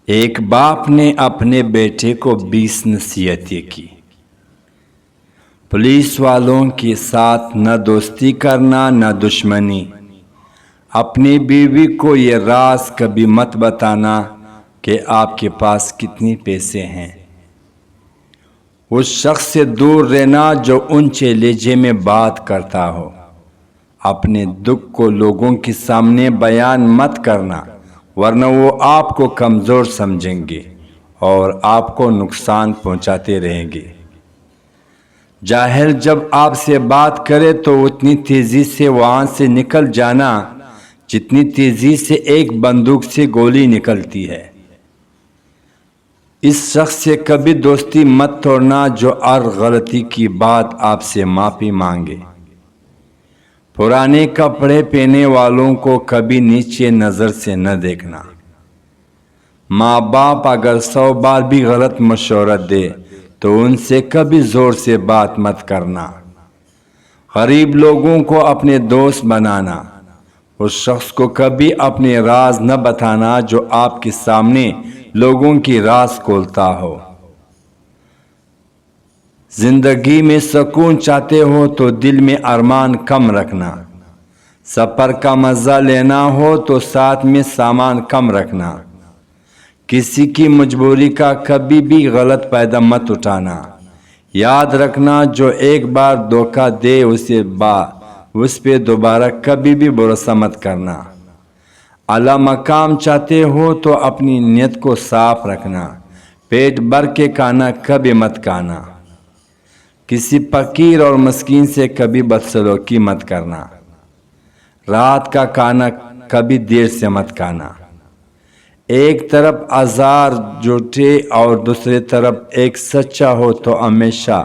ایک باپ نے اپنے بیٹے کو 20 نصیحتیں کی۔ پولیس والوں کے ساتھ نہ دوستی کرنا نہ دشمنی۔ اپنی بیوی کو یہ راز کبھی مت بتانا کہ آپ کے پاس کتنے پیسے ہیں۔ اس شخص سے دور رہنا جو اونچے لہجے میں بات کرتا ہو۔ اپنے دکھ کو لوگوں کے سامنے بیان مت کرنا، ورنہ وہ آپ کو کمزور سمجھیں گے اور آپ کو نقصان پہنچاتے رہیں گے۔ جاہل جب آپ سے بات کرے تو اتنی تیزی سے وہاں سے نکل جانا جتنی تیزی سے ایک بندوق سے گولی نکلتی ہے۔ اس شخص سے کبھی دوستی مت توڑنا جو ہر غلطی کی بعد آپ سے معافی مانگے۔ پرانے کپڑے پہنے والوں کو کبھی نیچے نظر سے نہ دیکھنا۔ ماں باپ اگر 100 بار بھی غلط مشورہ دے تو ان سے کبھی زور سے بات مت کرنا۔ غریب لوگوں کو اپنے دوست بنانا۔ اس شخص کو کبھی اپنے راز نہ بتانا جو آپ کے سامنے لوگوں کی راز کھولتا ہو۔ زندگی میں سکون چاہتے ہو تو دل میں ارمان کم رکھنا۔ سفر کا مزہ لینا ہو تو ساتھ میں سامان کم رکھنا۔ کسی کی مجبوری کا کبھی بھی غلط فائدہ مت اٹھانا۔ یاد رکھنا جو ایک بار دھوکہ دے اس پہ دوبارہ کبھی بھی بھروسہ مت کرنا۔ اعلیٰ مقام چاہتے ہو تو اپنی نیت کو صاف رکھنا۔ پیٹ بھر کے کھانا کبھی مت کھانا۔ کسی فقیر اور مسکین سے کبھی بدسلوکی مت کرنا۔ رات کا کھانا کبھی دیر سے مت کھانا۔ ایک طرف 1000 جھوٹے اور دوسری طرف ایک سچا ہو تو ہمیشہ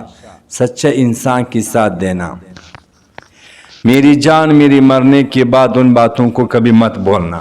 سچے انسان کے ساتھ دینا۔ میری جان میری مرنے کے بعد ان باتوں کو کبھی مت بولنا۔